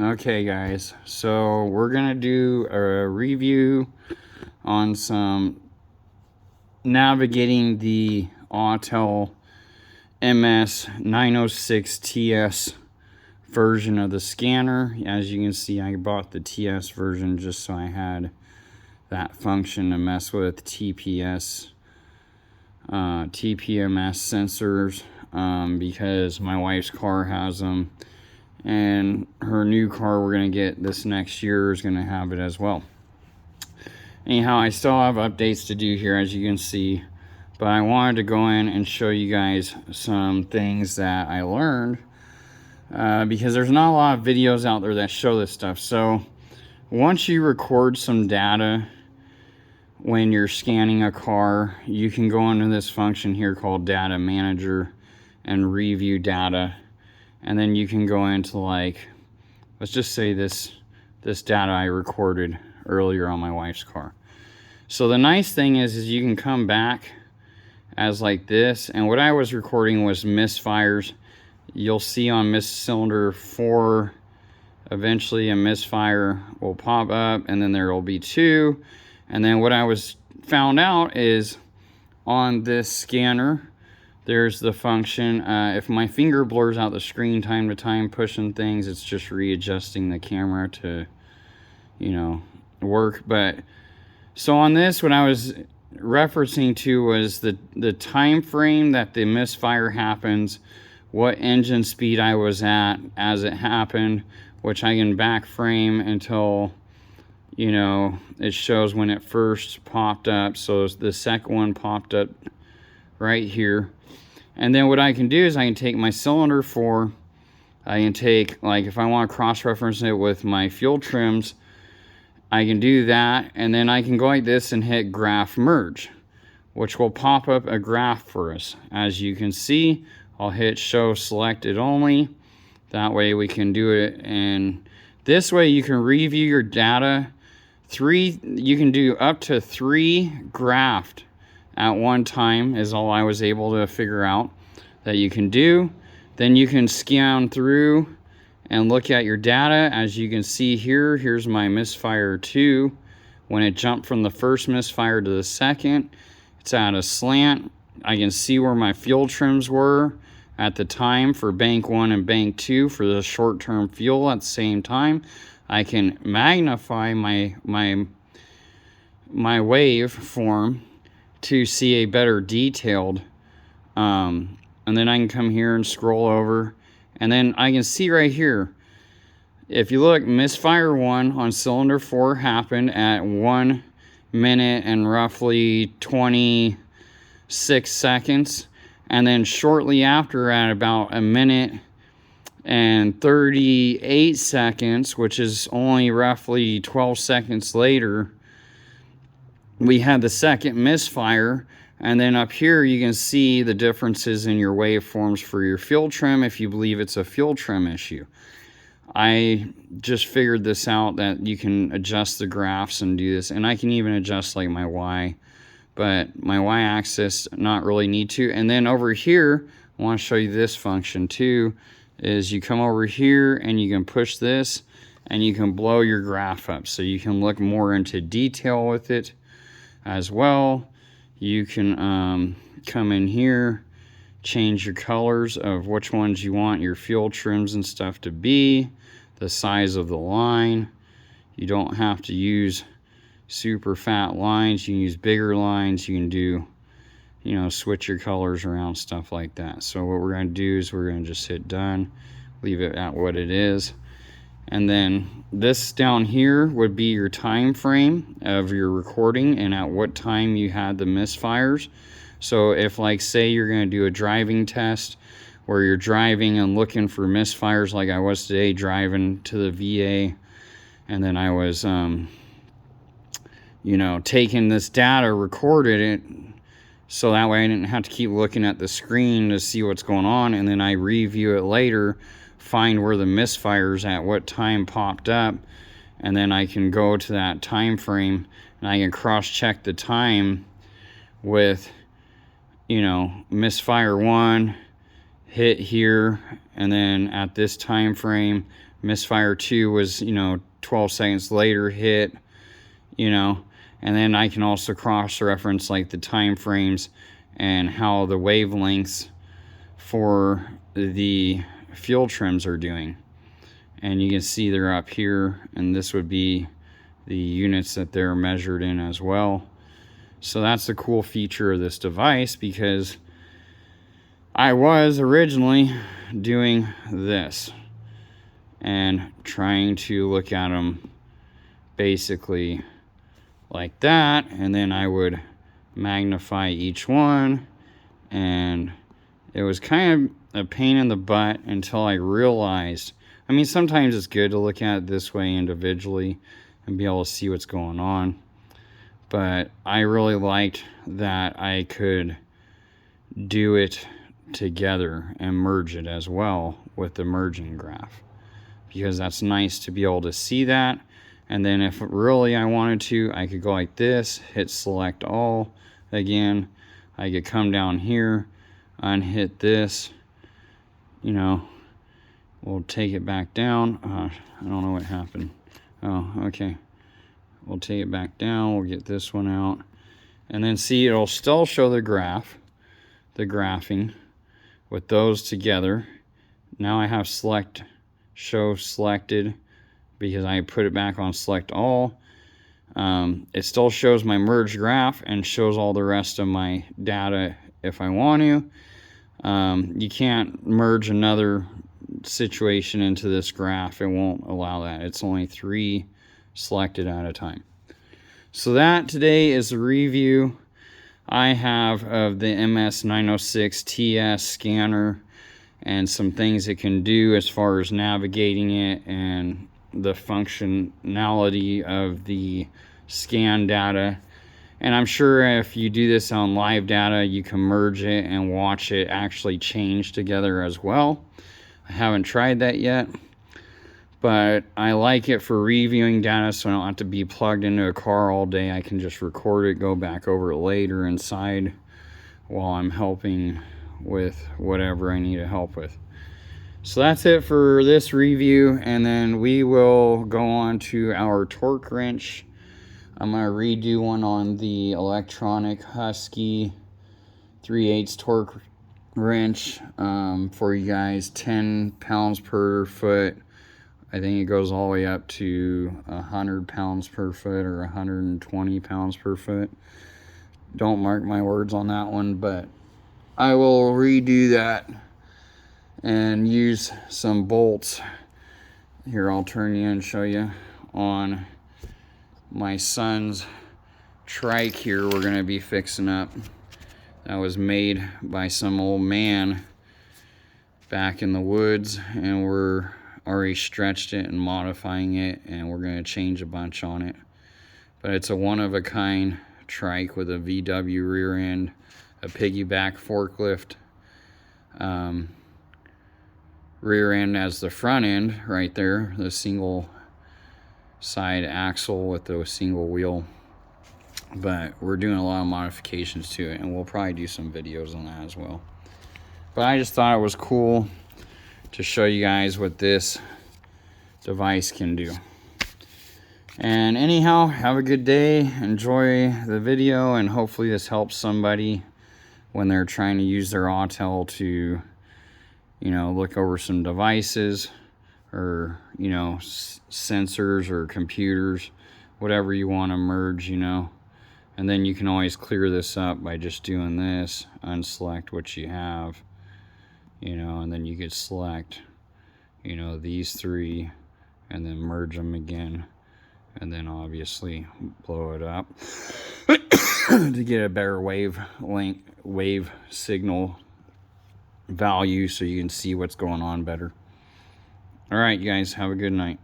Okay guys, so we're gonna do a review on some navigating the autel ms906ts version of the scanner. As you can see, I bought the TS version just so I had that function to mess with TPMS sensors, because my wife's car has them, and her new car we're going to get this next year is going to have it as well. Anyhow, I still have updates to do here, as you can see, but I wanted to go in and show you guys some things that I learned, because there's not a lot of videos out there that show this stuff. So once you record some data when you're scanning a car, you can go into this function here called Data Manager and review data. And then you can go into, like, let's just say this data I recorded earlier on my wife's car. So the nice thing is you can come back as like this, and what I was recording was misfires. You'll see on cylinder 4, eventually a misfire will pop up, and then there will be 2. And then what I was found out is on this scanner, there's the function, if my finger blurs out the screen time to time pushing things, it's just readjusting the camera to, you know, work. But so on this, what I was referencing to was the time frame that the misfire happens, what engine speed I was at as it happened, which I can back frame until, you know, it shows when it first popped up. So the second one popped up right here. And then what I can do is I can take my cylinder 4, I can take, like, if I want to cross-reference it with my fuel trims, I can do that, and then I can go like this and hit graph merge, which will pop up a graph for us. As you can see, I'll hit show selected only. That way we can do it, and this way you can review your data. You can do up to 3 graphed at one time is all I was able to figure out that you can do. Then you can scan through and look at your data. As you can see here, here's my misfire 2. When it jumped from the first misfire to the second, it's at a slant. I can see where my fuel trims were at the time for bank 1 and bank 2 for the short-term fuel at the same time. I can magnify my waveform to see a better detailed, and then I can come here and scroll over, and then I can see right here, if you look, misfire 1 on cylinder 4 happened at 1 minute and roughly 26 seconds, and then shortly after, at about 1 minute and 38 seconds, which is only roughly 12 seconds later, we had the second misfire. And then up here you can see the differences in your waveforms for your fuel trim if you believe it's a fuel trim issue. I just figured this out, that you can adjust the graphs and do this, and I can even adjust like my Y, but my Y-axis not really need to. And then over here, I want to show you this function too, is you come over here and you can push this and you can blow your graph up so you can look more into detail with it as well. You can come in here, change your colors of which ones you want your fuel trims and stuff to be, the size of the line. You don't have to use super fat lines, you can use bigger lines. You can do, you know, switch your colors around, stuff like that. So what we're going to do is we're going to just hit done, leave it at what it is. And then this down here would be your time frame of your recording and at what time you had the misfires. So if, like, say you're going to do a driving test where you're driving and looking for misfires, like I was today driving to the VA, and then I was you know, taking this data, recorded it, so that way I didn't have to keep looking at the screen to see what's going on, and then I review it later, find where the misfires at what time popped up, and then I can go to that time frame and I can cross-check the time with, you know, misfire 1 hit here, and then at this time frame misfire 2 was, 12 seconds later hit, and then I can also cross-reference like the time frames and how the wavelengths for the fuel trims are doing. And you can see they're up here, and this would be the units that they're measured in as well. So that's the cool feature of this device, because I was originally doing this and trying to look at them basically like that, and then I would magnify each one, and it was kind of a pain in the butt until I realized, I mean, sometimes it's good to look at it this way individually and be able to see what's going on, but I really liked that I could do it together and merge it as well with the merging graph, because that's nice to be able to see that. And then if really I wanted to, I could go like this, hit select all again. I could come down here, unhit this, we'll take it back down. I don't know what happened. Oh, okay. We'll take it back down. We'll get this one out. And then see, it'll still show the graph, the graphing with those together. Now I have show selected because I put it back on select all. It still shows my merged graph and shows all the rest of my data if I want to. You can't merge another situation into this graph. It won't allow that. It's only 3 selected at a time. So that today is a review I have of the ms906ts scanner and some things it can do as far as navigating it and the functionality of the scan data. And I'm sure if you do this on live data, you can merge it and watch it actually change together as well. I haven't tried that yet, but I like it for reviewing data, so I don't have to be plugged into a car all day. I can just record it, go back over it later inside while I'm helping with whatever I need to help with. So that's it for this review, and then we will go on to our torque wrench. I'm going to redo one on the electronic Husky 3/8 torque wrench for you guys. 10 pounds per foot. I think it goes all the way up to 100 pounds per foot or 120 pounds per foot. Don't mark my words on that one, but I will redo that and use some bolts. Here, I'll turn you and show you on my son's trike here we're going to be fixing up. That was made by some old man back in the woods, and we're already stretched it and modifying it, and we're going to change a bunch on it. But it's a one-of-a-kind trike with a VW rear end, a piggyback forklift rear end as the front end right there, the single side axle with the single wheel. But we're doing a lot of modifications to it, and we'll probably do some videos on that as well. But I just thought it was cool to show you guys what this device can do. And anyhow, have a good day, enjoy the video, and hopefully this helps somebody when they're trying to use their autel to, look over some devices or, sensors or computers, whatever you want to merge, And then you can always clear this up by just doing this, unselect what you have, and then you could select, these 3 and then merge them again, and then obviously blow it up to get a better wave signal value so you can see what's going on better. All right, you guys, have a good night.